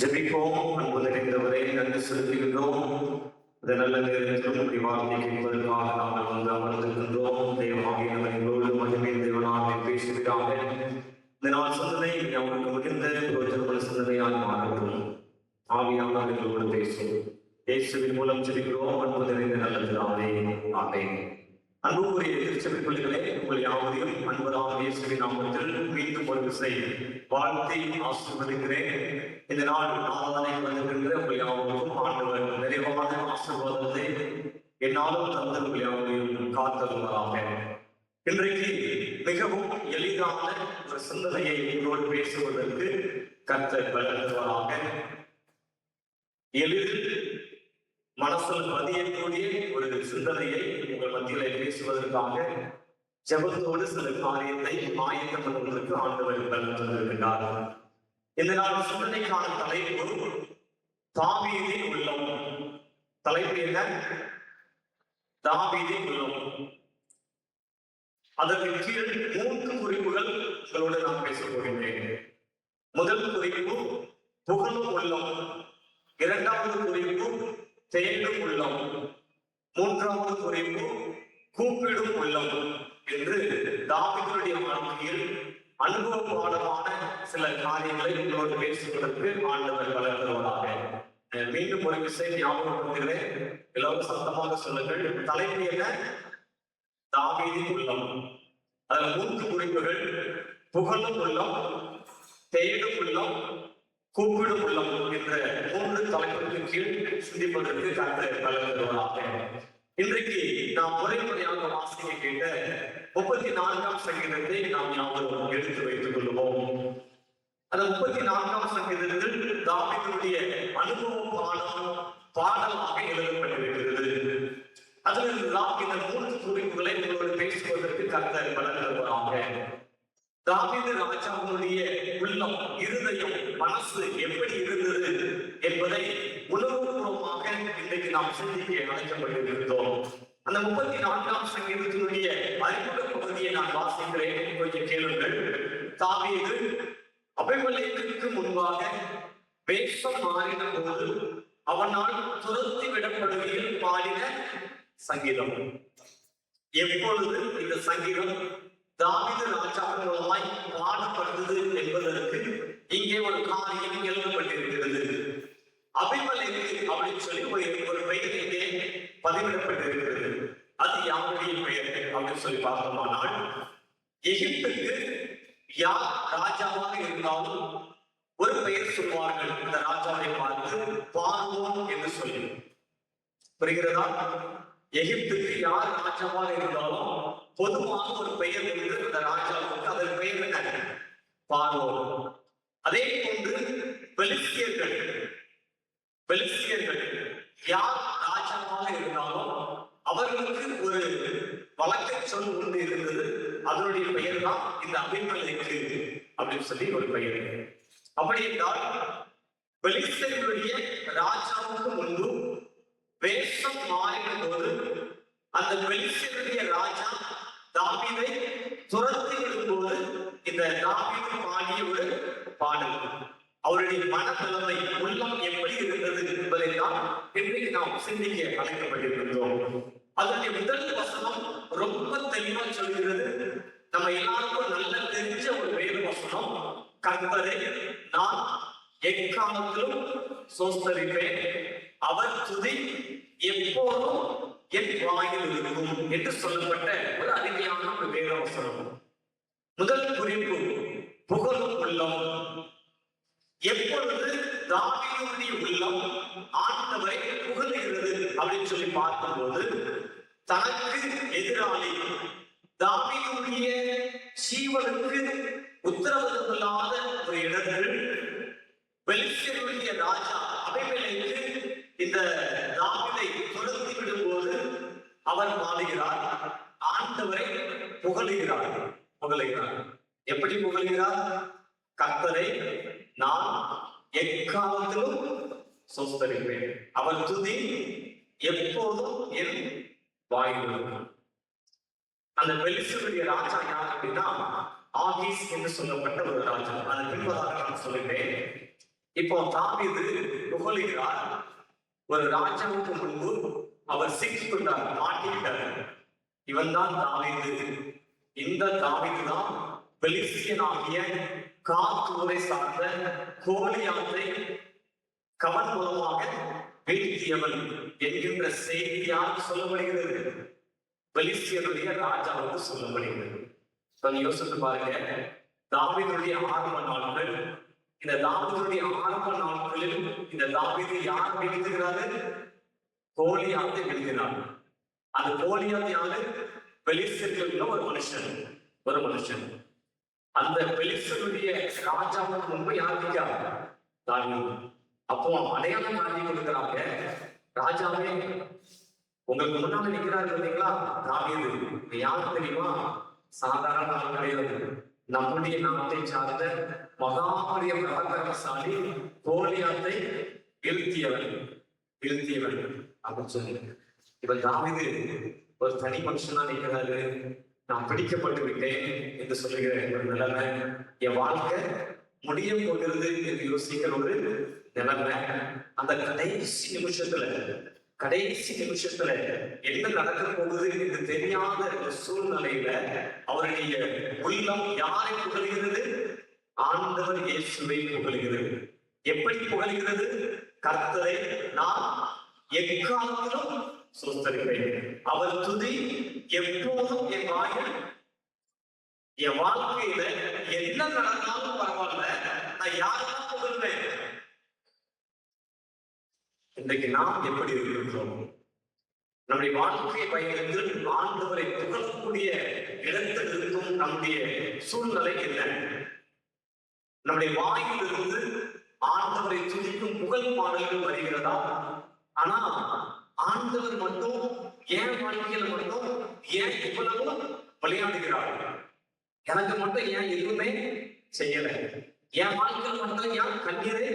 ஜெபிப்போம். அன்பு நிறைந்தவரை நன்றி செலுத்துகின்றோம். இந்த நல்ல நேரத்திலும் வார்த்தை கேட்பதற்காக நாங்கள் வந்து அமர்ந்திருக்கின்றோம். தேவனாகியவர்களோடு மகிமை தேவனாக பேசுகிறாங்க. இந்த நாள் சிந்தனை அவருக்கு மிகுந்த பிரயோஜனமுள்ள சிந்தனையால் மாறட்டும். ஆவியானவர்களோடு பேசும் இயேசுவின் மூலம் ஜெபிக்கிறோம். அன்பு நிறைந்த நல்ல பிதாவே, ஆமென். அன்புக்குரிய திருச்சபை பிள்ளைகளே, உங்கள் யாவரையும் அன்பதாக இயேசுவின் நாமத்தில் மீண்டும் ஒரு விசை வாழ்த்தி ஆசீர்வதிக்கிறேன். இந்த நாள் ஆராதனை வந்திருக்கின்ற உங்கள் யாவருக்கும் ஆண்டவர் நிறைவான ஆசீர்வாதத்தை என்னாலும் தந்த உங்கள் யாவரையும் காத்தருவதாக. இன்றைக்கு மிகவும் எளிதான ஒரு சிந்தனையை உங்களோடு பேசுவதற்கு கர்த்தர் வழங்குவதாக. எளிதில் மனசில் பதியக்கூடிய ஒரு சிந்தனையை உங்கள் மத்தியிலே பேசுவதற்காக ஜெபத்தோடு சில காரியத்தை ஆயத்தம் பண்ணுவதற்கு ஆண்டவர் வந்திருக்கிறார். இந்த நாள் சிந்தனைக்கான தலைப்பு தாவீதின் உள்ளம். தலைப்பு என்ன? தாவீதின் உள்ளம். அதற்கு கீழ் 3 குறிப்புகள் உங்களோடு நான் பேசப் போகின்றேன். முதல் குறிப்பு புகழும் உள்ளம், இரண்டாவது குறிப்பு தேடும் உள்ளம், மூன்றாவது குறிப்பு கூப்பிடும் உள்ளம் என்று தாவீதுடைய வாழ்க்கையில் அனுபவமான சில காரியங்களை உங்களோடு பேசுவதற்கு ஆண்டவர் வளர்ந்தவராக. மீண்டும் ஒரு விஷயம் ஞாபகப்படுத்துகிறேன், எல்லோரும் சத்தமாக சொல்லுங்கள். தலைப்பு என்ன? தாவீதின் உள்ளம். அதில் 3 குறிப்புகள்: புகழும் உள்ளம், தேடும் உள்ளம், கூப்பிடும் உள்ளம் என்ற 3 தலைப்புக்கு கீழ் சிந்திப்பதற்கு கர்த்தர் வளர்ந்தவராக. இன்றைக்கு நாம் முறையாக வாசிக்க கேட்ட 34ஆம் சங்கீதத்தை நாம் யாவரும் எடுத்து வைத்துக் கொள்வோம். அந்த 34ஆம் சங்கீதத்தில் தாவீதுடைய அனுபவமான பாடலாக எழுதப்பட்டிருக்கிறது. அதிலிருந்துதான் இந்த 3 குறிப்புகளை உங்களோடு பேசுவதற்கு கர்த்தர் வளர்ந்தவராக. தாவீது ராஜாவுடைய உள்ளம், இருதயம், மனசு எப்படி இருந்தது என்பதை உணர்வுபூர்வமாக இன்றைக்கு நாம் சிந்திக்க அழைக்கப்பட்டிருக்கிறோம். அந்த 34ஆம் சங்கீதத்தினுடைய அறிமுக பகுதியை நான் வாசிக்கிறேன், கொஞ்சம் கேளுங்கள். தாவீது அபிமெலேக்குக்கு முன்பாக வேஷம் மாறின போது அவனால் துரத்தி விடப்படுகையில் பாடின சங்கீதம். எப்பொழுது இந்த சங்கீதம் தாவீது ராஜாவின் மூலமாய் பாடப்பட்டது என்பதற்கு இங்கே ஒரு காரியம் எழுதப்பட்டிருக்கிறது. அபிமெலேக்கு அப்படின்னு சொல்லி ஒரு பெயர் இங்கே பதிவிடப்பட்டிருக்கிறது. அது யாருடைய பெயர் அப்படின்னு சொல்லி பார்த்தோமானால், எகிப்துக்கு யார் ராஜாவாக இருந்தாலும் ஒரு பெயர் சொல்வார்கள். இந்த ராஜாவை பார்த்து பார்வோன் என்று சொல்லி. புரிகிறதா? எகிப்துக்கு யார் ராஜாவாக இருந்தாலும் பொதுவாக ஒரு பெயர் உண்டு அந்த ராஜாவுக்கு. அதன் பெயர் என்ன? பார்வோன். அதே போன்று பெலிஸ்தியர்கள் யார் ராஜாவாக இருந்தாலும் அவர்களுக்கு ஒரு வழக்க சொல் ஒன்று இருந்தது. அதனுடைய பெயர் தான் இந்த அபிமெலேக்கு அப்படின்னு சொல்லி ஒரு பெயர். அப்படி என்றால் பெலிஸ்தியர்களுடைய ராஜாவுக்கு முன்பு வேஷம் மாறின போது அந்த பெலிஸ்தியருடைய ராஜா தாவீதை துரத்தி விடும்போது இந்த தாவீது பாடிய ஒரு பாடல். அவருடைய மனநிலைமை, உள்ளம் எப்படி இருந்தது என்பதை தான் இன்றைக்கு நாம் சிந்திக்க அழைக்கப்பட்டிருக்கிறோம். அதனுடைய முதல் வசனம் ரொம்ப தெளிவா சொல்கிறது. நம்ம எல்லாருக்கும் நல்ல தெரிஞ்ச ஒரு வேத வசனம். கர்த்தரை நான் எக்காலத்திலும் சோஸ்தரிப்பேன், அவர் துதி எப்போதும் என் வாயில் இருக்கும் என்று சொல்லப்பட்ட ஒரு அருமையான ஒரு வேத வசனம். முதல் குறிப்பு புகழும் உள்ளம். எப்பொழுது தாவீதுடைய உள்ளம் ஆண்டவரை புகழுகிறது அப்படின்னு சொல்லி பார்க்கும்போது, தனக்கு எதிராளி தாவீதுடைய ஜீவனுக்கு உத்தரவாதம் இல்லாத ஒரு இடத்தில் பெலிஸ்தியருடைய ராஜா அபிமெலேக்கு இந்த தாவீதை துரத்தி விடும்போது அவர் பாடுகிறார், ஆண்டவரை புகழுகிறார். எப்படி புகழுகிறார்? கர்த்தரை நான் எக்காலத்திலும் சோஸ்தரிப்பேன், அவர் துதி எப்போதும் என் வாயில். அந்த பெலிஸ்தியருடைய ராஜா யார் அப்படின்னா ஆகீஸ் என்று சொல்லப்பட்ட ஒரு ராஜா. அதை பின்பதாக நான் சொல்லுகிறேன். இப்போ தாவீது புகழுகிறார். ஒரு ராஜாவுக்கு முன்பு அவர் சிக்கிக்கொண்டார், மாட்டிக்கிட்டார். இவன் தான் தாவீது. இந்த தாவீது தான் பெலிஸ்தியனாகிய காத் ஊரை சார்ந்த கோலியாத்தை கவன் மூலமாக வீழ்த்தியவன் என்கின்ற செய்தியால் சொல்லப்படுகிறது. பெலிஸ்தியனுடைய ராஜாவுக்கு சொல்லப்படுகிறது. யோசித்து பாருங்க, தாவீதுடைய ஆரம்ப நாட்கள். இந்த தாவீதுடைய ஆரம்ப நாட்களில் இந்த தாவீது யார் வீழ்த்துகிறாரு? கோலியாத்தை வீழ்த்தினார். அந்த கோலியாத் யாரு? பெலிஸ்தியர்களுள்ள ஒரு மனுஷன். அந்த பெலிஸ்தியருடைய ராஜாவுக்கு முன்பு யார் நிற்கிறார்? தாவீது. அப்போ அடையாளம் காட்டி கொடுக்கிறாங்க. ராஜாவே, உங்களுக்கு முன்னாடி நிற்கிறாரு இல்லைங்களா தாவீது. யார் தெரியுமா? சாதாரண ஆள் கிடையாது. நம்முடைய நாட்டை சார்ந்த மகாபரிய பராக்கிரமசாலி, கோலியாத்தை வீழ்த்தியவன் அப்படின்னு சொல்லி. இவன் தாவீது ஒரு தனி மனுஷனா நிற்கிறாரு. நான் பிடிக்கப்பட்டு விட்டேன் என்று சொல்லுகிற ஒரு நிலைமை, என் வாழ்க்கை முடிய போகிறது என்று யோசிக்கிற ஒரு நிலைமை. அந்த கடைசி நிமிஷத்துல என்ன நடக்க போகுது என்று தெரியாத சூழ்நிலையில அவருடைய உள்ளம் யாரை புகழ்கிறது? ஆண்டவர் இயேசுவை புகழ்கிறது. எப்படி புகழ்கிறது? கர்த்தரை நான் எக்காலத்திலும் சோஸ்தரிப்பேன், அவர் துதி எப்போதும் என் வாயில். என் வாழ்க்கையில என்ன நடந்தாலும் பரவாயில்ல, நான் யாரெல்லாம் புகழ்வேன். இன்றைக்கு நாம் எப்படி இருக்கிறோம்? நம்முடைய வாழ்க்கை பயணத்தில் ஆண்டவரை புகழக்கூடிய இடத்தில் இருக்கும் நம்முடைய சூழ்நிலை என்ன? நம்முடைய வாயிலிருந்து ஆண்டவரை துதிக்கும் புகழ் பாடல்கள் வருகிறதா? ஆனா ஆண்டவர் மட்டும் ஏன் வாழ்க்கையில மட்டும் ஏன் இவ்வளவு விளையாடுகிறார்? எனக்கு மட்டும் ஏன் எதுவுமே செய்யல? என் வாழ்க்கையில் மட்டும் ஏன் கண்ணீரை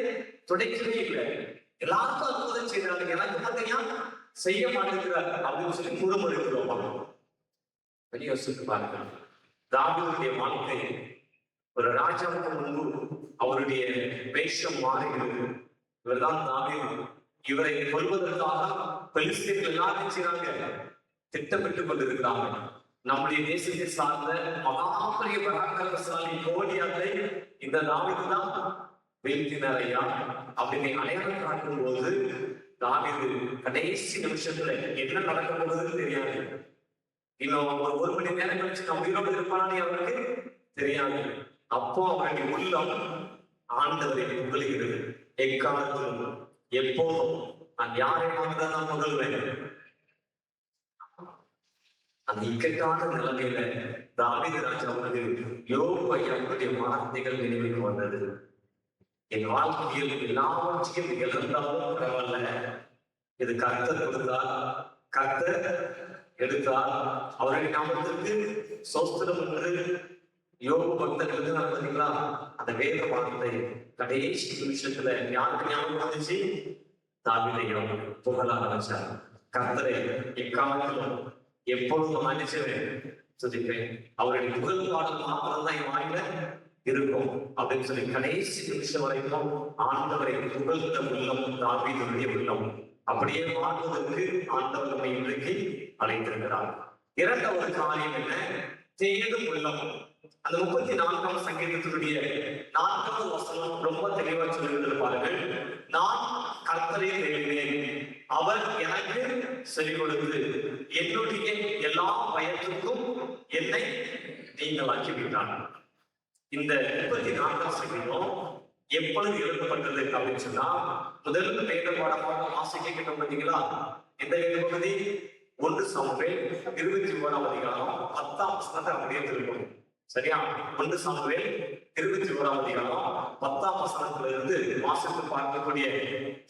துடைக்கவே இல்லை? எல்லாருக்கும் அற்புதம் செய்யறாங்க, எனக்கு மட்டும் ஏன் செய்ய மாட்டேங்கிறார் அப்படின்னு சொல்லி முழுமொழிக்கிறோம். யோசித்து பாருங்க, தாவீதுடைய வாழ்க்கை ஒரு ராஜாவுக்கு முன்பு அவருடைய வேஷம் மாறுகிறது. இவர்தான் தாவீது. இவரை கொல்வதற்காக பெலிஸ்தியர்கள் எல்லாரும் செய்றாங்க, திட்டமிட்டுக் கொண்டிருக்கிறாங்க. நம்முடைய தேசத்தை சார்ந்த மகாபரிய பராக்கிரமசாலி கோலியாத்தை இந்த தாவீது தான் வீழ்த்தினார் ஐயா அப்படின்னு அடையாளம் காட்டும் போது, தாவீது கடைசி நிமிஷத்துல என்ன நடக்க போகுதுன்னு தெரியாது. இன்னும் ஒரு மணி நேரம் கழிச்சு நம்ம உயிரோடு இருப்பானே அவருக்கு தெரியாது. அப்போ அவருடைய உள்ளம் ஆண்டவரை புகழுகிறது. எக்காலத்திலும் எப்போதும் நான் யாரை தான் நான் புகழ்வேன். அந்த இக்கட்டான நிலைமையில தாவீது ராஜாவுக்கு யோபு ஐயாவுடைய வார்த்தைகள் நினைவுக்கு வந்தது. என் வாழ்க்கையில் எல்லாவற்றையும் இழந்தாலும் பரவாயில்ல, இது கர்த்தர் கொடுத்தார், கர்த்தர் எடுத்தார், அவருடைய நாமத்திற்கு சோஸ்திரம் என்று யோபு பக்தர் எழுதினார் பார்த்தீங்களா? அந்த வேத வார்த்தை கடைசி நிமிஷத்துல யாருக்கு ஞாபகம் வந்துச்சு? தாவீதையும் புகழ ஆரம்பிச்சார். கர்த்தரை எக்காலத்திலும் எப்பொழுதும் மன்னிச்சுவேன், துதிப்பேன், அவருடைய புகழ் பாடல் மாத்திரம் தான் என் வாயில இருக்கும் அப்படின்னு சொல்லி கடைசி நிமிஷம் வரைக்கும் ஆண்டவரை புகழ்ந்த உள்ளம் தாவீதுடைய உள்ளம். அப்படியே வாழ்வதற்கு ஆண்டவர் நம்மை இன்றைக்கு அழைத்திருக்கிறார். இரண்டாவது காரியம் என்ன? தேடும் உள்ளம். அந்த 34ஆம் சங்கீதத்தினுடைய 4வது வசனம் ரொம்ப தெளிவா சொல்லியிருந்தது பாருங்கள். நான் கர்த்தரை தேடினேன், அவர் எனக்கு செவி கொடுத்து என்னுடைய எல்லா பயத்துக்கும் என்னை நீங்களாக்கி விட்டார். இந்த 34ஆம் சங்கீதம் எப்பொழுது எழுதப்பட்டது அப்படின்னு சொன்னா, முதல் வேத பாடமாக வாசிக்கிட்டோம் பார்த்தீங்களா? இந்த பகுதி 1 சாமுவேல் 21ஆம் அதிகாரம் 10ஆம் வசனத்தை அப்படியே திரும்பும். சரியா? 1 சாமுவேல் 21ஆம் அதிகாரம் 10ஆம் வசனத்துல இருந்து வாசித்து பார்க்கக்கூடிய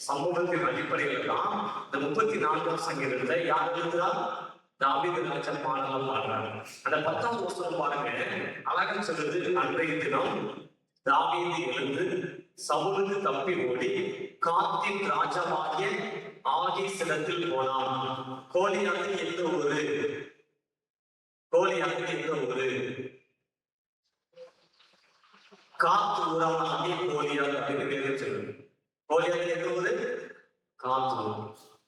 சமூகத்தின் அடிப்படையில் தான் இந்த 34ஆம் சங்கீதத்தை யார் எழுதுறார்? தாவீது ராஜா பாடலாம் பாடுறாங்க. அந்த 10ஆம் வசனம் பாருங்க, அழகா சொல்லுது. அன்றைய தினம் தாவீது எழுந்து சவுலுக்கு தப்பி ஓடி காத்தின் ராஜாவாகிய ஆகீசிடத்தில் போனான். கோலியாத்து எந்த ஊரு? காத்து ஊரான கோலியாத் அப்படின்னு பேர் சொல்லுது. கோலியாத் எங்க ஊரு? காத்தூர்.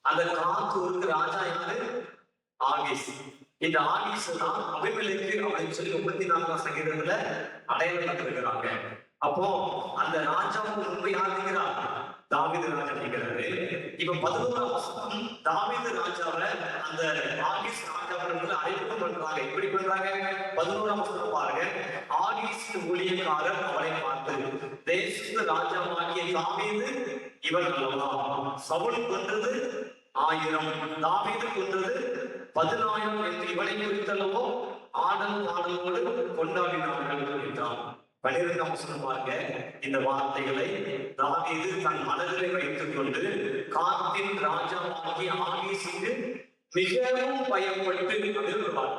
அந்த காத்தூருக்கு ராஜா யாரு? ஆகீஸ். இந்த ஆகீஸ் தான் அபிமெலேக்கு அப்படின்னு சொல்லி 34ஆம் சங்கீதத்துல அடையாளம் இருக்கிறாங்க. அப்போ அந்த ராஜாவுக்கு முன்பு யார் நிற்கிறார்? தாவீது ராஜா நிற்கிறாரு. இப்ப 11ஆம் வசனம் தாவீது ராஜாவை அந்த ஆகீஸ் ராஜாவிடத்துல அறிமுகம் பண்றாங்க. எப்படி பண்றாங்க? 11ஆம் வசனம் பாருங்க. ஆகீஸ் ஊழியக்காரர் அவரை பார்த்து, தேசத்து ராஜாவாகிய தாவீது இவன் அல்லவா? சவுல் கொன்றது 1000, தாவீது கொன்றது 10,000 என்று இவனை குறித்தல்லவோ ஆடல் பாடலோடு கொண்டாடினார்கள் என்றார். 12ஆம் வசனம் பாருங்க. இந்த வார்த்தைகளை தாவீது தன் மனதிலே வைத்துக் கொண்டு காத்தின் ராஜாவாகிய ஆகீசுக்கு மிகவும் பயப்பட்டு வருவார்.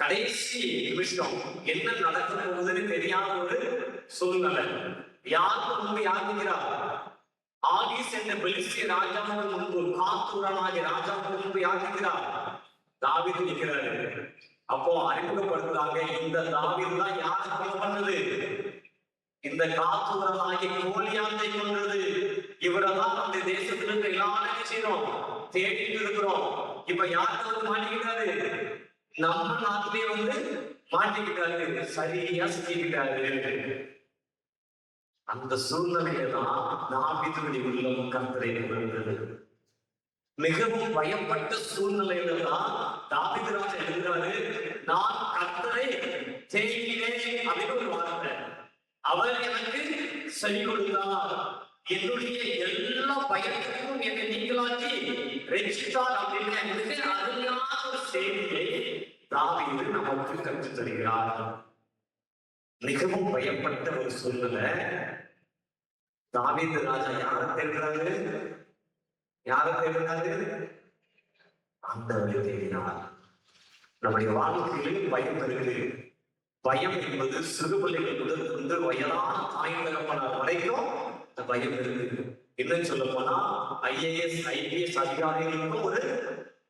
கடைசி நிமிஷம் என்ன நடக்க போகுதுன்னு தெரியாத ஒரு சூழ்நிலை. யாருக்கு முன்பு யார் நிற்கிறார்? ஆகீஸ் என்ற பெலிஸ்திய ராஜாவுக்கு முன்பு, காத்தூரனாகிய ராஜாவுக்கு முன்பு யார் நிற்கிறார்? தாவீது நிற்கிறாரு. அப்போ அறிமுகப்படுத்துறாங்க, இந்த தாவீது தான் யாரை கொலை பண்ணது? இந்த காத்தூரனாகிய கோலியாத்தை கொன்றது. இவரை தான் நம்ம தேசத்துல இருக்க எல்லாரும் செய்யறோம், தேடிட்டு இருக்கிறோம். இப்ப யாருக்கு வந்து மாட்டிக்கிட்டாரு? நம்ம நாட்டிலே வந்து மாட்டிக்கிட்டாரு, சரியா செஞ்சுக்கிட்டாரு. அந்த சூழ்நிலையில தான் தாவீதுடைய உள்ளம் கர்த்தரை புகழ்ந்தது. மிகவும் பயப்பட்ட சூழ்நிலையில தான் தாவீது ராஜா எழுதுறாரு, நான் கர்த்தரை தேடினேன் அப்படின்னு ஒரு வார்த்தை. அவர் எனக்கு செவி கொடுத்தார், என்னுடைய எல்லா பயத்துக்கும் என்னை நீங்களாக்கி ரட்சித்தார் அப்படின்னு மிக அருமையான ஒரு செய்தியை தாவீது நமக்கு கற்றுத் தருகிறார். மிகவும் பயப்பட்ட ஒரு சூழ்நிலை. தாவீது ராஜா யாரை தேடுறாரு? யாரை தேடுறாரு? ஆண்டவரை தேடினார். நம்முடைய வாழ்க்கையிலும் பயம் இருக்கு. பயம் என்பது சிறு பிள்ளைகள் முதல் கொண்டு வயதான தாய் தகப்பனார் வரைக்கும் அந்த பயம் இருக்கு. இன்னும் சொல்ல போனா IAS IPS அதிகாரிகளுக்கும் ஒரு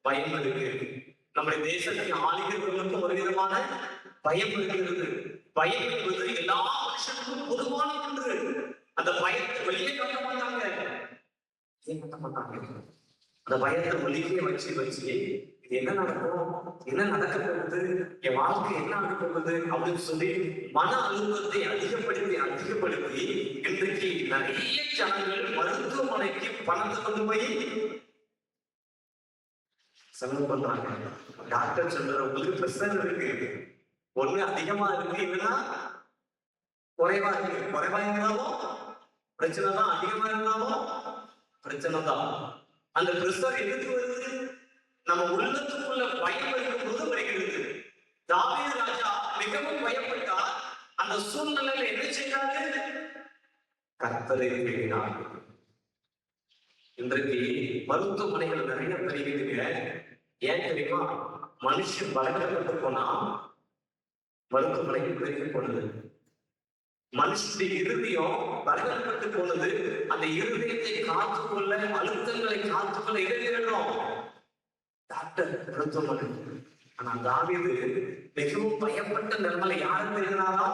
பயம் இருக்கு. நம்முடைய தேசத்தின் ஆளுநர்களுக்கும் ஒரு விதமான பயம் இருக்கிறது. பயம் என்பது எல்லா மனுஷனுக்கும் பொதுவான ஒன்று. அந்த பயத்தை வெளியே காட்ட மாட்டாங்க. அந்த பயத்தை வெளியே வச்சு இது என்ன நடக்கும், என்ன நடக்க போகுது, என் வாழ்க்கை என்ன ஆக போகுது அப்படின்னு சொல்லி மன அழுத்தத்தை அதிகப்படுத்தி இன்றைக்கு நிறைய ஜனங்கள் மருத்துவமனைக்கு பணத்தை கொண்டு போய் செலவு பண்றாங்க. டாக்டர் சொல்ற உங்களுக்கு பிரச்சனை இருக்கு, ஒண்ணு அதிகமா இருக்கு, இல்லைன்னா குறைவா இருக்கு. குறைவா இருந்தாலும் பிரச்சனை தான், அதிகமா இருந்தாலும் பிரச்சனை தான். அந்த பிரஷர் எதுக்கு வருது? நம்ம உள்ளத்துக்குள்ள பயம் இருக்கும்போது வருகிறது. தாவீது ராஜா மிகவும் பயப்பட்டார். அந்த சூழ்நிலையில என்ன செய்தாரு? கர்த்தரை தேடினார். இன்றைக்கு மருத்துவமனைகள் நிறைய பெருகிடுங்க. ஏன் தெரியுமா? மனுஷன் பலகப்பட்டு போனா மருத்துவமனைக்கு பெருகி போனது. மனுஷனுடைய இருதயம் பலகப்பட்டு போனது. அந்த இருதயத்தை காத்துக்கொள்ள, அழுத்தங்களை காத்துக்கொள்ள இதை தேடுறோம். டாக்டர், மருத்துவமனை. ஆனா தாவீது மிகவும் பயப்பட்ட நிலைமையில யாரை தேடினாரா?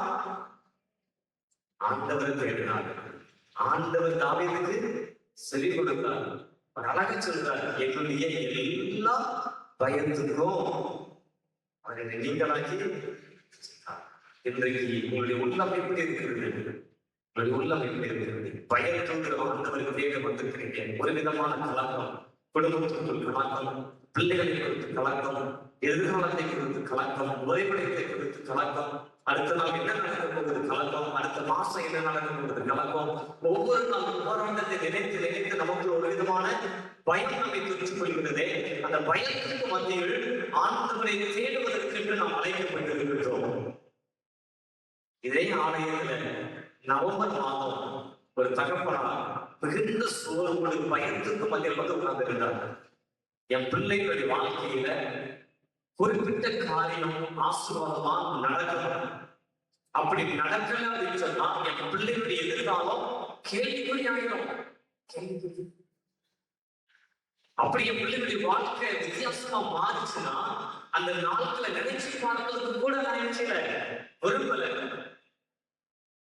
ஆண்டவரை தேடினார். ஆண்டவர் தாவீதுக்கு செவி கொடுத்தார். அழகா சொல்றார், என்னுடைய எல்லா பயத்துக்கும் அவரை நீங்களாக்கி. இன்றைக்கு உங்களுடைய உள்ளம் எப்படி இருக்கிறது? உங்களுடைய உள்ளம் எப்படி இருக்கிறது? பயத்தோடு ஆண்டவரை தேட வந்திருக்கிறீங்க. ஒரு விதமான கலக்கம், குடும்பத்திற்குள் கலக்கம், பிள்ளைகளை குறித்து கலக்கம், எதிர்காலத்தை குறித்து கலக்கம், உரைபடத்தை குறித்து கலக்கம், அடுத்த நாள் என்ன நடக்க போகுது கலக்கம், அடுத்த மாசம் என்ன நடக்க போகுது கலக்கம். ஒவ்வொரு நாள் போராட்டத்தை நினைத்து நமக்கு ஒரு விதமான பயம் நம்மை தொற்றுக் கொள்கிறதே. அந்த பயத்திற்கு மத்தியில் ஆண்டவரை தேடுவதற்கு என்று நாம் அழைக்கப்பட்டிருக்கிறோம். இதே ஆலயத்துல நவம்பர் மாதம் ஒரு தகப்பனார் மிகுந்த சோர்வோடு பயத்துக்கு மத்தியில் வந்து உட்கார்ந்து இருந்தார். என் பிள்ளைகளுடைய வாழ்க்கையில குறிப்பிட்ட காரியம் ஆசீர்வாதமா நடக்கணும், அப்படி நடக்கல அப்படின்னு சொன்னா என் பிள்ளைகளுடைய எதிர்காலம் கேள்விக்குறி ஆகிடும். அப்படி என் பிள்ளைகளுடைய வாழ்க்கை வித்தியாசமா மாறிச்சுன்னா அந்த நாட்களை நினைச்சு பார்ப்பதற்கு கூட நான் நினைச்சல, விரும்பல.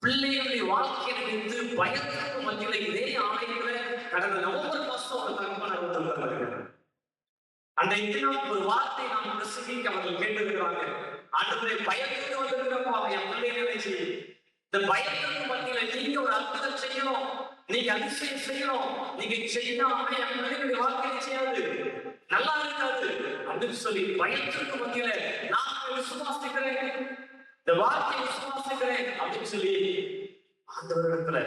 பிள்ளைகளுடைய வாழ்க்கையை நினைத்து பயத்துக்கு மத்தியில இதே ஆலயத்துல கடந்த நவம்பர் மாசம் ஒரு தகவல் அன்றைக்கு ஒரு வார்த்தை நாம் பிரசங்கிக்க அவர்கள் கேட்டிருக்கிறாங்க. ஆண்டவரே, பயத்துக்கு வந்திருக்கிறப்போ என் பிள்ளைகளை நினைச்சு இந்த பயத்துக்கு மத்தியில நீங்க ஒரு அற்புதம் செய்யணும், நீங்க அதிசயம் செய்யணும், நீங்க செய்யாம என் பிள்ளைகளுடைய வாழ்க்கையை செய்யாது, நல்லா இருக்காது அப்படின்னு சொல்லி பயத்திற்கு மத்தியில நான் விசுவாசிக்கிறேன், இந்த வார்த்தையை விசுவாசிக்கிறேன் அப்படின்னு சொல்லி ஆண்டவரிடத்துல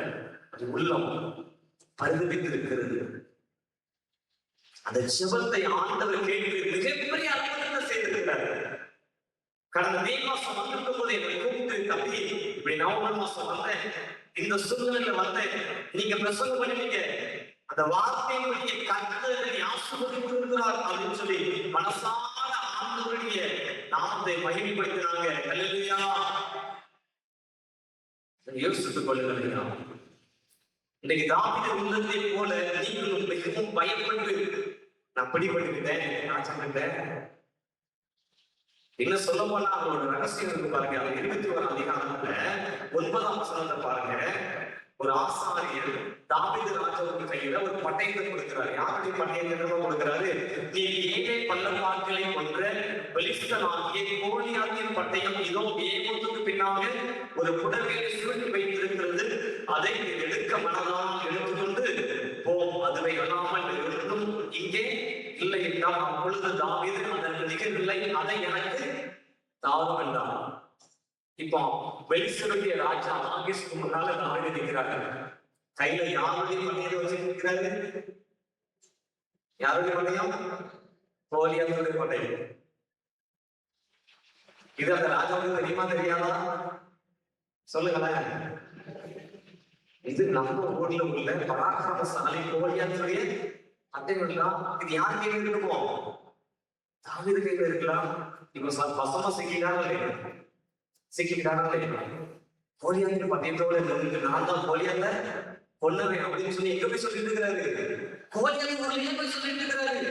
அது உள்ளம் பரிதவித்திருக்கிறது. அந்த ஜெபத்தை ஆண்டவர் கேட்டு மிகப்பெரிய அற்புதத்தை செய்திருக்கிறார். கடந்த மே மாசம் வந்திருக்கும் போது என்னை கூப்பிட்டு, தம்பி இப்படி நவம்பர் மாசம் வந்தேன், இந்த சூழ்நிலையில வந்தேன், நீங்க பிரசங்கம் பண்ணுவீங்க, அந்த வார்த்தையினுடைய கர்த்தரை ஆசீர்வதித்திருக்கிறார் அப்படின்னு சொல்லி மனசார ஆண்டவருடைய நாமத்தை மகிமைப்படுத்தினாங்க. அல்லேலூயா. யோசித்துக் கொள்ளுங்கள், இன்னைக்கு தாவீது உள்ளதை போல நீங்களும் மிகவும் பயப்பட்டு நான் பிடிபட்டுக்கிட்டேன், நான் சொல்லிட்டேன். என்ன சொல்ல போனா அவரோட ரகசியம் இருக்கு பாருங்க. அது 21 அதிகாரத்துல 9ஆம் வசனத்தை பாருங்க. ஒரு ஆசாரியர் தாவீது ராஜாவுக்கு கையில ஒரு பட்டயத்தை கொடுக்கிறார். யாருடைய பட்டயத்தை கொடுக்கிறாரு? நீ ஏழை பள்ளத்தாக்களை கொன்ற பெலிஸ்தனாகிய கோலியாத்தின் பட்டயம் இதோ ஏகோத்துக்கு பின்னாக ஒரு புடவையை சுருட்டி வைத்திருக்கிறது, அதை எடுக்க மனதால் எடுத்துக்கொண்டு போ, அதுவை அல்லாமல் இருந்தும் இங்கே இல்லை என்றால் அப்பொழுது தாவீது அதற்கு நிகழவில்லை, அதை எனக்கு தாரும் என்றார். இப்போ பெலிஸ்தருடைய ராஜா ஆகீசுக்கு முன்னால தாவீது நிற்கிறாரு. கையில யாருடைய பட்டயத்தை வச்சிருக்கிறாரு? யாருடைய பட்டயம்? கோலியாத்துடைய பட்டயம். இது அந்த ராஜாவுக்கு தெரியுமா தெரியாதா? சொல்லுங்களேன். இது நம்ம ஊர்ல உள்ள பராக்கிரமசாலி கோலியாத்துடைய பட்டயம். இது யார் கையில இருக்குமோ? தாவீது கையில இருக்கலாம். இப்போ பசமா சிக்கிக்கிறாங்களே கோலியாத்து பட்டயத்தோட நான் தான் கோலியாத்த கொல்லவேன் அப்படின்னு சொல்லி எங்க போய் சொல்லிட்டு இருக்கிறாரு? கோலியாத்து ஊர்லயே போய் சொல்லிட்டு இருக்கிறாரு.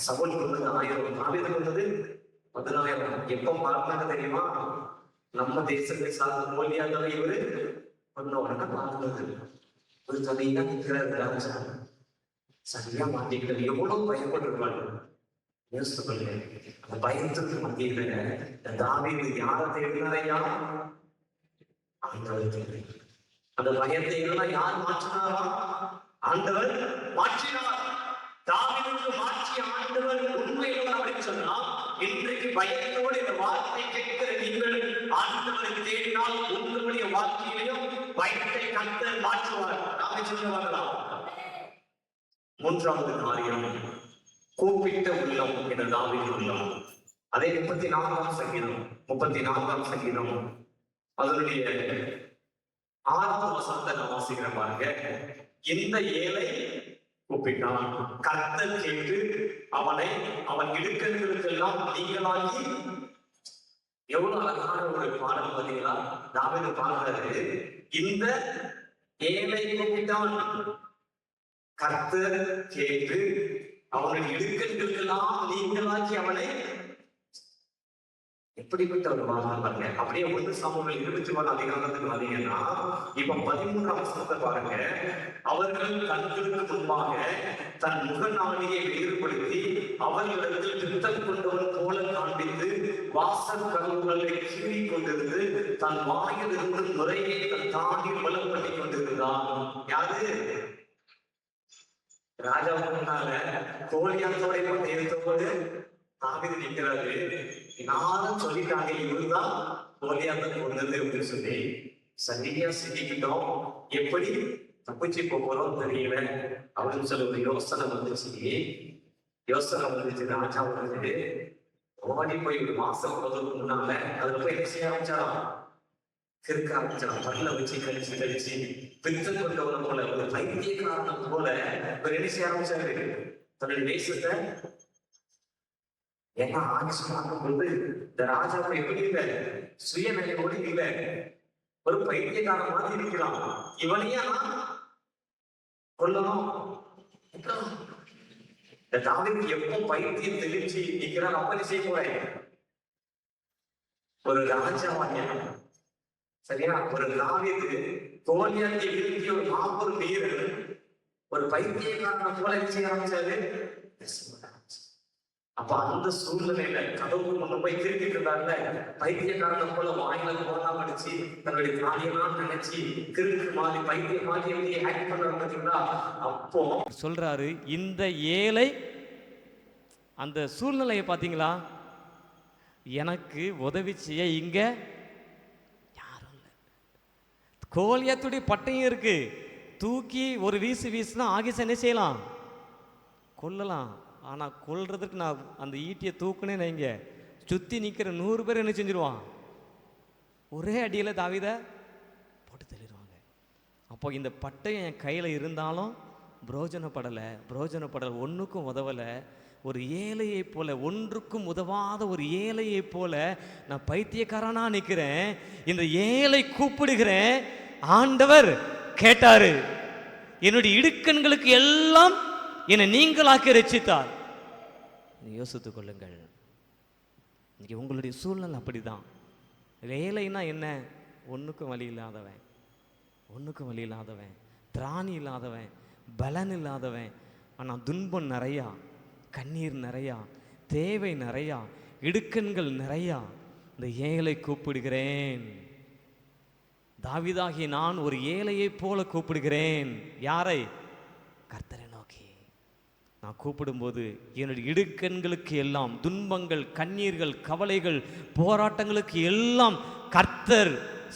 சவுல் கொண்டது 1000, தாவீது கொண்டது 10000. எப்ப பார்த்தாங்க தெரியுமா? நம்ம தேசத்தை சார்ந்த கோலியாத்தாவை இவரு கொண்டோட பார்க்கிறது. ஒரு தனியா நிற்கிறாரு ராஜா, சரியா மாட்டிக்கிட்டு எவ்வளவு பயப்பட்டிருப்பாங்க. யோசித்து கொள்ளுங்க. அந்த பயத்துக்கு மத்தியில தாவீது யாரை தேடினாரையா? ஆண்டவர் தேடி. அந்த பயத்தை எல்லாம் யார் மாற்றினாரா? ஆண்டவர் மாற்றினார். தாவீதுக்கு மாற்றிய ஆண்டவர் உண்மையில அப்படின்னு சொன்னா, இன்றைக்கு பயத்தோடு இந்த வார்த்தை கேட்கிற நீங்கள் ஆண்டவரை தேடினால் உங்களுடைய வாழ்க்கையிலும் பயத்தை கர்த்தர் மாற்றுவார். நாம சொல்லுவாங்களா? 3வது காரியம், கூப்பிட்ட உள்ளம் என்ற தாவீது உள்ளம். அதே 34ஆம் சங்கீதம் அதனுடைய 6வது வசனத்தை நான் வாசிக்கிறேன் பாருங்க. இந்த ஏழை கூப்பிட்டான், கர்த்தர் கேட்டு அவன் இடுக்கண்களுக்கெல்லாம் நீங்களாகி. எவ்வளவு அழகான ஒரு பாடல் பார்த்தீங்களா? தாவீது பாடுறாரு, இந்த ஏழை கூப்பிட்டான், கர்த்தர் கேட்டு அவனுடைய இடுக்கண்களுக்கெல்லாம் நீங்களாக்கி அவனை. எப்படிப்பட்ட ஒரு வார்த்தை பாருங்க. அப்படியே 1 சாமுவேல் 21 அதிகாரத்துக்கு வந்தீங்கன்னா, இப்ப 13ஆம் வசனத்தை பாருங்க. அவர்கள் கண்களுக்கு முன்பாக தன் முகநாடியை வேறுபடுத்தி அவர்களிடத்தில் திட்டம் கொண்டவன் போல காண்பித்து வாசல் கதவுகளை கீறி கொண்டிருந்து தன் வாயில் இருந்து நுரையை தன் தாண்டில் பலம் பண்ணி கொண்டிருந்தான். யாரு? ராஜாவுக்கு முன்னால கோலியாத்தோட பட்டயத்தோடு தாவீது நிற்கிறாரு. நானும் சொல்லிட்டாங்க, இவருதான் கோலியாத்தை கொண்டது அப்படின்னு சொல்லி சரியா சிக்கிக்கிட்டோம். எப்படி தப்பிச்சு போறோம் தெரியல அப்படின்னு சொல்லி ஒரு யோசனை வந்துச்சு. ராஜா வந்து ஓடி போய் ஒரு மாசம் போறதுக்கு முன்னால அதுல போய் என்ன செய்ய ஆரம்பிச்சாராம்? கிறுக்க ஆரம்பிச்சாராம். பல்ல வச்சு கழிச்சு பித்து கொண்டவன போல, ஒரு பைத்தியக்காரன் போல ஒரு என்ன செய்ய ஆரம்பிச்சாரு? தன்னுடைய தேசத்தை ஏன்னா ஆட்சி பார்க்கும்போது இந்த ராஜாவை எப்படி இல்லை, சுயநிலையோடு இல்லை, ஒரு பைத்தியக்காரன் மாதிரி இருக்கிறான். இவனையா கொல்லணும். இந்த தாவீது எப்போ பைத்தியம் தெளிச்சு நிற்கிறான், அப்ப செய்ய போறேன். ஒரு ராஜாவாகிய சரியா, ஒரு தாவீது கோலியாத்தை வீழ்த்திய ஒரு மாபெரும் வீரர் ஒரு பைத்தியக்காரனை போல செய்ய ஆரம்பிச்சாரு. அப்ப அந்த சூழ்நிலையில கடவுள் முன்ன போய் திருப்பிட்டு இருந்தாருல, பைத்தியக்காரனை போல வாயில போலாம் அடிச்சு தன்னுடைய காரியெல்லாம் நினைச்சு கிறுக்கு மாதிரி பைத்திய மாதிரி எப்படி ஆக்ட் பண்றாங்க பார்த்தீங்களா? அப்போ சொல்றாரு, இந்த ஏழை அந்த சூழ்நிலையை பார்த்தீங்களா, எனக்கு உதவி செய்ய இங்க யாரும் இல்லை. கோலியாத்துடைய பட்டையும் இருக்கு, தூக்கி ஒரு வீசுனா ஆகிஸ் என்ன செய்யலாம், கொல்லலாம். ஆனால் கொல்றதுக்கு நான் அந்த ஈட்டியை தூக்குனே நீங்க சுற்றி நிற்கிற 100 பேர் என்ன செஞ்சிருவான், ஒரே அடியில் தாவீதை போட்டு தள்ளிடுவாங்க. அப்போ இந்த பட்டயம் என் கையில் இருந்தாலும் புரோஜனப்படலை, ஒன்றுக்கும் உதவலை. ஒரு ஏழையை போல, ஒன்றுக்கும் உதவாத ஒரு ஏழையை போல நான் பைத்தியக்காரனா நிற்கிறேன். இந்த ஏழை கூப்பிடுகிறேன், ஆண்டவர் கேட்டாரு, என்னுடைய இடுக்கண்களுக்கு எல்லாம் என்னை நீங்களாக்கி ரட்சித்தார். யோசித்துக் கொள்ளுங்கள். இன்னைக்கு உங்களுடைய சூழ்நிலை அப்படிதான். ஏழைன்னா என்ன, ஒன்றுக்கும் வழி இல்லாதவன், திராணி இல்லாதவன், பலன் இல்லாதவன். ஆனால் துன்பம் நிறையா, கண்ணீர் நிறையா, தேவை நிறையா, இடுக்கண்கள் நிறையா. இந்த ஏழை கூப்பிடுகிறேன், தாவீதாகிய நான் ஒரு ஏழையை போல கூப்பிடுகிறேன். யாரை? கர்த்தரை நோக்கி. நான் கூப்பிடும்போது என்னுடைய இடுக்கண்களுக்கு எல்லாம், துன்பங்கள், கண்ணீர்கள், கவலைகள், போராட்டங்களுக்கு எல்லாம் கர்த்தர்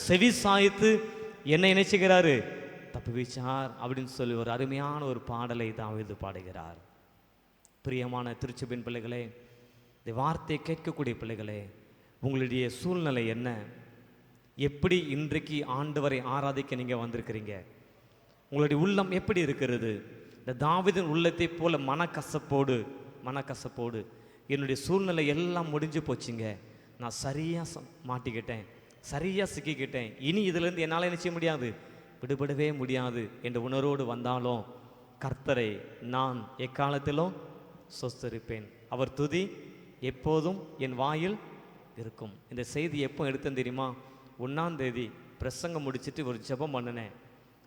செவி சாய்த்து என்னை நினைச்சுகிறாரு, தப்புவிச்சார் அப்படின்னு சொல்லி ஒரு அருமையான ஒரு பாடலை தாவீது பாடுகிறார். பிரியமான திருச்சபையின் பிள்ளைகளே, இந்த வார்த்தையை கேட்கக்கூடிய பிள்ளைகளே, உங்களுடைய சூழ்நிலை என்ன? எப்படி இன்றைக்கு ஆண்டவரை ஆராதிக்க நீங்கள் வந்திருக்கிறீங்க? உங்களுடைய உள்ளம் எப்படி இருக்கிறது? இந்த தாவீதின் உள்ளத்தை போல மனக்கசப்போடு என்னுடைய சூழ்நிலை எல்லாம் முடிஞ்சு போச்சுங்க, நான் சரியாக மாட்டிக்கிட்டேன், சரியாக சிக்கிக்கிட்டேன், இனி இதிலேருந்து என்னால் என்ன செய்ய முடியாது, விடுபடவே முடியாது என்ற உணர்வோடு வந்தாலும் கர்த்தரை நான் எக்காலத்திலும் சொஸ்தரிப்பேன், அவர் துதி எப்போதும் என் வாயில் இருக்கும். இந்த செய்தி எப்போ எடுத்தேன் தெரியுமா? 1ஆம் தேதி பிரசங்கம் முடிச்சுட்டு ஒரு ஜெபம் பண்ணினேன்.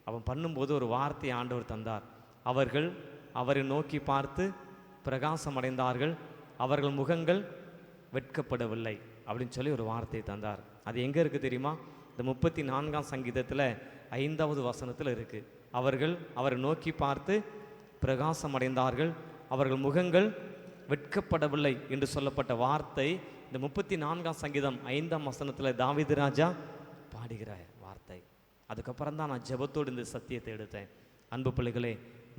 அவன் பண்ணும்போது ஒரு வார்த்தையை ஆண்டவர் தந்தார். அவர்கள் அவரை நோக்கி பார்த்து பிரகாசம் அடைந்தார்கள், அவர்கள் முகங்கள் வெட்கப்படவில்லை அப்படின்னு சொல்லி ஒரு வார்த்தையை தந்தார். அது எங்கே இருக்குது தெரியுமா? இந்த 34ஆம் சங்கீதத்தில் 5வது வசனத்தில் இருக்குது. அவர்கள் அவரை நோக்கி பார்த்து பிரகாசம் அடைந்தார்கள், அவர்கள் முகங்கள் வெட்கப்படவில்லை என்று சொல்லப்பட்ட வார்த்தை இந்த 34ஆம் சங்கீதம் 5ஆம் வசனத்தில் தாவீது ராஜா பாடுகிற வார்த்தை. அதுக்கப்புறம் தான் நான் ஜெபத்தோடு இந்த சத்தியத்தை எடுத்தேன். அன்பு பிள்ளைகளே,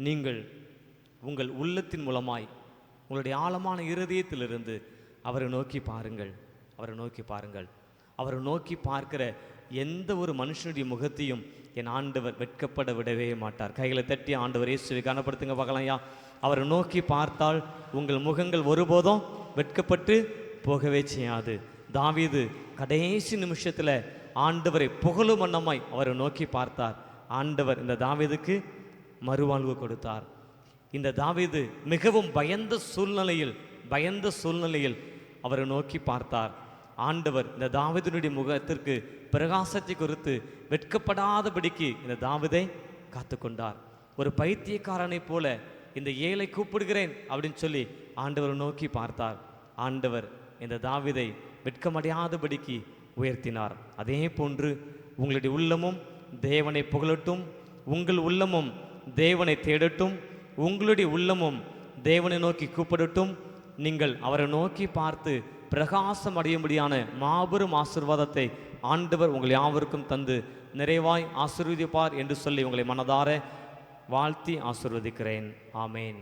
நீங்கள் உங்கள் உள்ளத்தின் மூலமாய் உங்களுடைய ஆழமான இருதயத்திலிருந்து அவரை நோக்கி பாருங்கள். அவரை நோக்கி பார்க்கிற எந்த ஒரு மனுஷனுடைய முகத்தையும் என் ஆண்டவர் வெட்கப்பட விடவே மாட்டார். கைகளை தட்டி ஆண்டவர் இயேசுவை கனப்படுத்துங்க பார்க்கலாம்யா. அவரை நோக்கி பார்த்தால் உங்கள் முகங்கள் ஒருபோதும் வெட்கப்பட்டு போகவே செய்யாது. தாவீது கடைசி நிமிஷத்தில் ஆண்டவரை புகழும் வண்ணமாய் அவரை நோக்கி பார்த்தார். ஆண்டவர் இந்த தாவீதுக்கு மறுவாழ்வு கொடுத்தார். இந்த தாவீது மிகவும் பயந்த சூழ்நிலையில் அவரை நோக்கி பார்த்தார். ஆண்டவர் இந்த தாவீதினுடைய முகத்திற்கு பிரகாசத்தை குறித்து வெட்கப்படாதபடிக்கு இந்த தாவீதை காத்துக்கொண்டார். ஒரு பைத்தியக்காரனை போல இந்த ஏழை கூப்பிடுகிறேன் அப்படின்னு சொல்லி ஆண்டவரை நோக்கி பார்த்தார். ஆண்டவர் இந்த தாவீதை வெட்கமடையாதபடிக்கு உயர்த்தினார். அதே போன்று உங்களுடைய உள்ளமும் தேவனை புகழட்டும், உங்கள் உள்ளமும் தேவனை தேடட்டும், உங்களுடைய உள்ளமும் தேவனை நோக்கி கூப்பிடட்டும். நீங்கள் அவரை நோக்கி பார்த்து பிரகாசம் அடையும்படியான மாபெரும் ஆசீர்வாதத்தை ஆண்டவர் உங்கள் யாவருக்கும் தந்து நிறைவாய் ஆசீர்வதிப்பார் என்று சொல்லி உங்களை மனதார வாழ்த்தி ஆசீர்வதிக்கிறேன். ஆமேன்.